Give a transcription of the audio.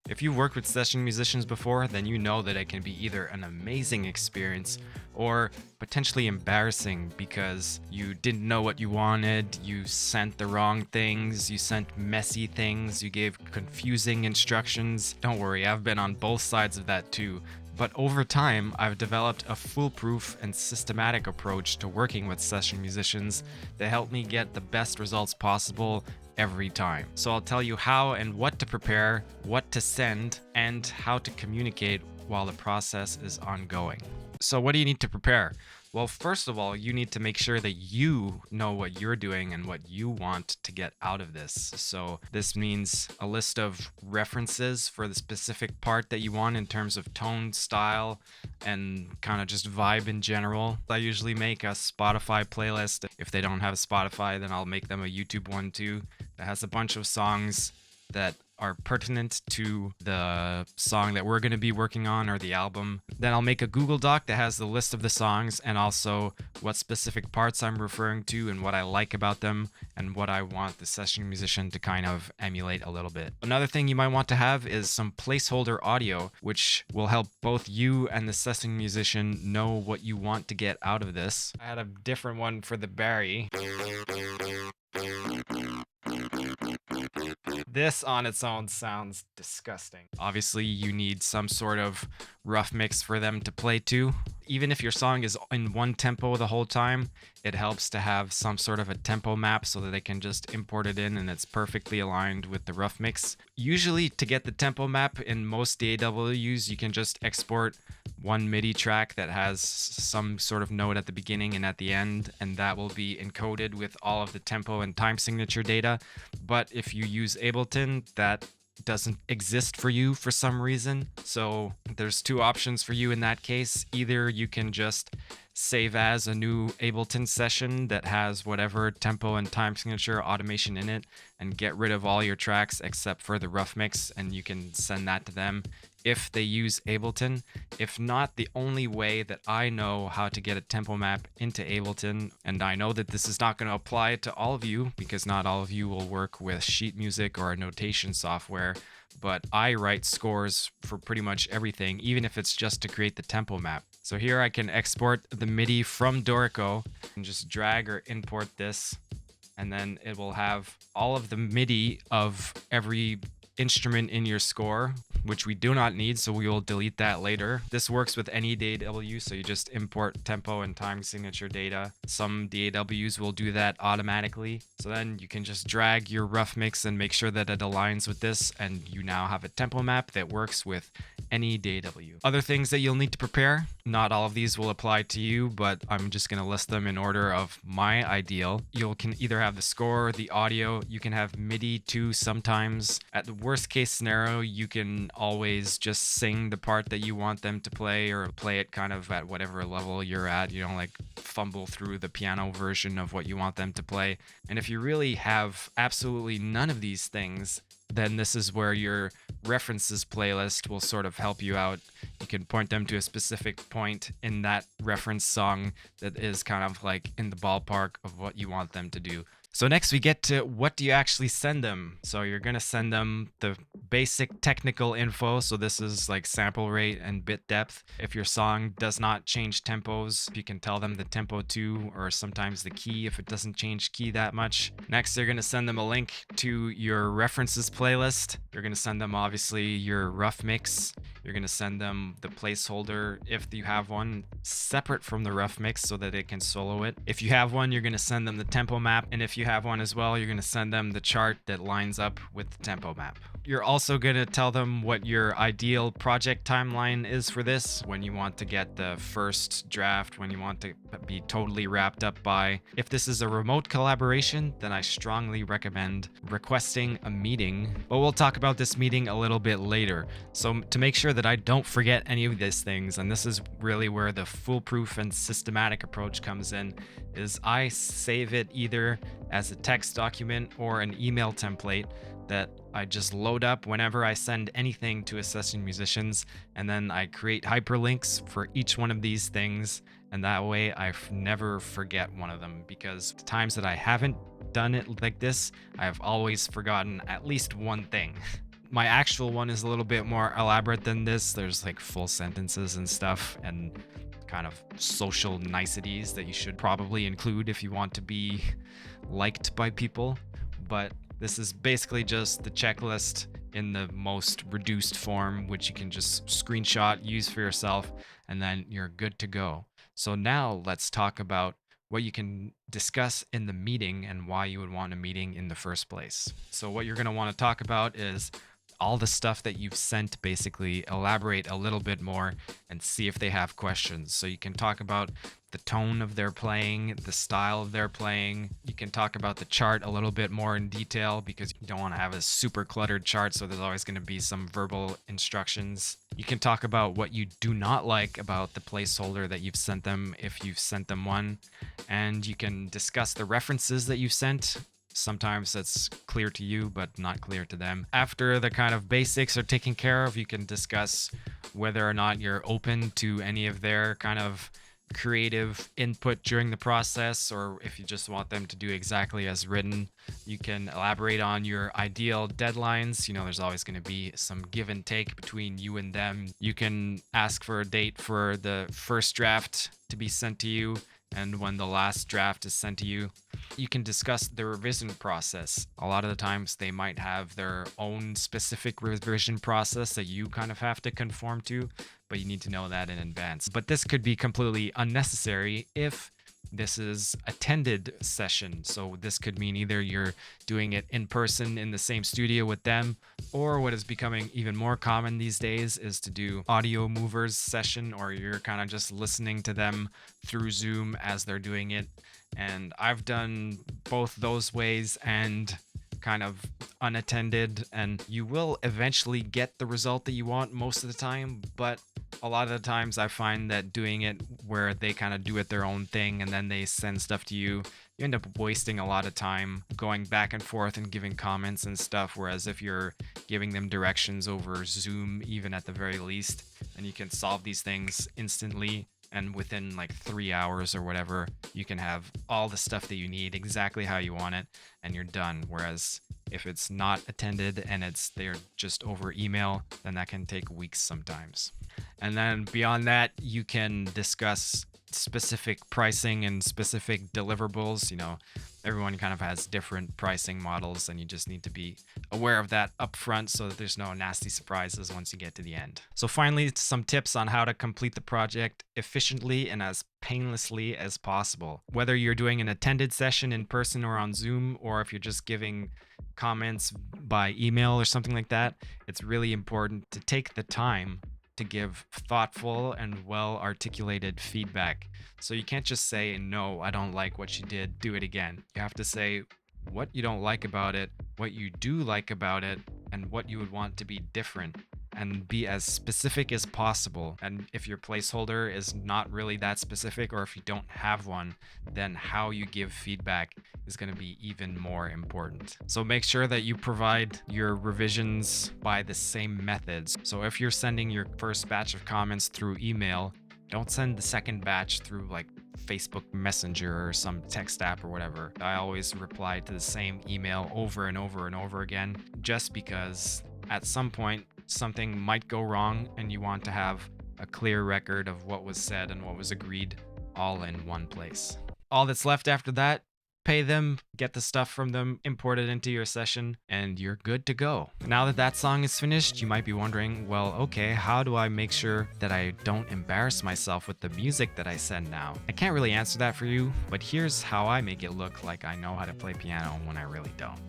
If you've worked with session musicians before, then you know that it can be either an amazing experience or potentially embarrassing because you didn't know what you wanted, you sent the wrong things, you sent messy things, you gave confusing instructions. Don't worry, I've been on both sides of that too. But over time, I've developed a foolproof and systematic approach to working with session musicians that help me get the best results possible every time. So I'll tell you how and what to prepare, what to send, and how to communicate while the process is ongoing. So, what do you need to prepare? Well, first of all, you need to make sure that you know what you're doing and what you want to get out of this. So, this means a list of references for the specific part that you want in terms of tone, style, and kind of just vibe in general. I usually make a Spotify playlist. If they don't have a Spotify, then I'll make them a YouTube one too that has a bunch of songs that are pertinent to the song that we're going to be working on or the album. Then I'll make a Google Doc that has the list of the songs and also what specific parts I'm referring to and what I like about them and what I want the session musician to kind of emulate a little bit. Another thing you might want to have is some placeholder audio, which will help both you and the session musician know what you want to get out of this. I had a different one for the Barry. This on its own sounds disgusting. Obviously, you need some sort of rough mix for them to play to. Even if your song is in one tempo the whole time, it helps to have some sort of a tempo map so that they can just import it in and it's perfectly aligned with the rough mix. Usually, to get the tempo map in most DAWs, you can just export one MIDI track that has some sort of note at the beginning and at the end, and that will be encoded with all of the tempo and time signature data. But if you use Ableton, that doesn't exist for you for some reason. So there's two options for you in that case. Either you can just save as a new Ableton session that has whatever tempo and time signature automation in it and get rid of all your tracks except for the rough mix, and you can send that to them if they use Ableton. If not, the only way that I know how to get a tempo map into Ableton, and I know that this is not going to apply to all of you because not all of you will work with sheet music or a notation software, but I write scores for pretty much everything, even if it's just to create the tempo map. So here I can export the MIDI from Dorico and just drag or import this, and then it will have all of the MIDI of every instrument in your score, which we do not need, so we will delete that later. This works with any DAW, so you just import tempo and time signature data. Some DAWs will do that automatically. So then you can just drag your rough mix and make sure that it aligns with this, and you now have a tempo map that works with any DAW. Other things that you'll need to prepare, not all of these will apply to you, but I'm just going to list them in order of my ideal. You can either have the score, the audio, you can have MIDI too sometimes. At the worst case scenario, you can always just sing the part that you want them to play or play it kind of at whatever level you're at. You don't like fumble through the piano version of what you want them to play. And if you really have absolutely none of these things, then this is where your references playlist will sort of help you out. You can point them to a specific point in that reference song that is kind of like in the ballpark of what you want them to do. So next we get to what do you actually send them? So you're going to send them the basic technical info. So this is like sample rate and bit depth. If your song does not change tempos, you can tell them the tempo too, or sometimes the key if it doesn't change key that much. Next, you're going to send them a link to your references playlist. You're going to send them obviously your rough mix. You're going to send them the placeholder if you have one separate from the rough mix so that it can solo it. If you have one, you're going to send them the tempo map. And if you have one as well, you're going to send them the chart that lines up with the tempo map. You're also going to tell them what your ideal project timeline is for this, when you want to get the first draft, when you want to be totally wrapped up by. If this is a remote collaboration, then I strongly recommend requesting a meeting, but we'll talk about this meeting a little bit later. So to make sure that I don't forget any of these things, and this is really where the foolproof and systematic approach comes in, is I save it either as a text document or an email template that I just load up whenever I send anything to a session musicians, and then I create hyperlinks for each one of these things, and that way I never forget one of them, because the times that I haven't done it like this, I've always forgotten at least one thing. My actual one is a little bit more elaborate than this. There's like full sentences and stuff and kind of social niceties that you should probably include if you want to be liked by people. But this is basically just the checklist in the most reduced form, which you can just screenshot, use for yourself, and then you're good to go. So now let's talk about what you can discuss in the meeting and why you would want a meeting in the first place. So what you're going to want to talk about is all the stuff that you've sent. Basically elaborate a little bit more and see if they have questions. So you can talk about the tone of their playing, the style of their playing. You can talk about the chart a little bit more in detail because you don't want to have a super cluttered chart, so there's always going to be some verbal instructions. You can talk about what you do not like about the placeholder that you've sent them, if you've sent them one, and you can discuss the references that you've sent. Sometimes that's clear to you, but not clear to them. After the kind of basics are taken care of, you can discuss whether or not you're open to any of their kind of creative input during the process, or if you just want them to do exactly as written. You can elaborate on your ideal deadlines. There's always going to be some give and take between you and them. You can ask for a date for the first draft to be sent to you and when the last draft is sent to you. You can discuss the revision process. A lot of the times they might have their own specific revision process that you kind of have to conform to, but you need to know that in advance. But this could be completely unnecessary if this is attended session. So this could mean either you're doing it in person in the same studio with them, or what is becoming even more common these days is to do audio movers session, or you're kind of just listening to them through Zoom as they're doing it. And I've done both those ways and kind of unattended, and you will eventually get the result that you want most of the time, but a lot of the times I find that doing it where they kind of do it their own thing and then they send stuff to you, you end up wasting a lot of time going back and forth and giving comments and stuff. Whereas if you're giving them directions over Zoom, even at the very least, and you can solve these things instantly, and within like 3 hours or whatever, you can have all the stuff that you need exactly how you want it and you're done. Whereas if it's not attended and they're just over email, then that can take weeks sometimes. And then beyond that, you can discuss specific pricing and specific deliverables. Everyone kind of has different pricing models, and you just need to be aware of that up front so that there's no nasty surprises once you get to the end. So finally, some tips on how to complete the project efficiently and as painlessly as possible. Whether you're doing an attended session in person or on Zoom, or if you're just giving comments by email or something like that, it's really important to take the time to give thoughtful and well-articulated feedback. So you can't just say, no, I don't like what you did, do it again. You have to say what you don't like about it, what you do like about it, and what you would want to be different, and be as specific as possible. And if your placeholder is not really that specific, or if you don't have one, then how you give feedback is going to be even more important. So make sure that you provide your revisions by the same methods. So if you're sending your first batch of comments through email, don't send the second batch through like Facebook Messenger or some text app or whatever. I always reply to the same email over and over and over again, just because at some point something might go wrong and you want to have a clear record of what was said and what was agreed all in one place. All that's left after that, pay them, get the stuff from them, import it into your session, and you're good to go. Now that that song is finished, you might be wondering, well, okay, how do I make sure that I don't embarrass myself with the music that I send now? I can't really answer that for you, but here's how I make it look like I know how to play piano when I really don't.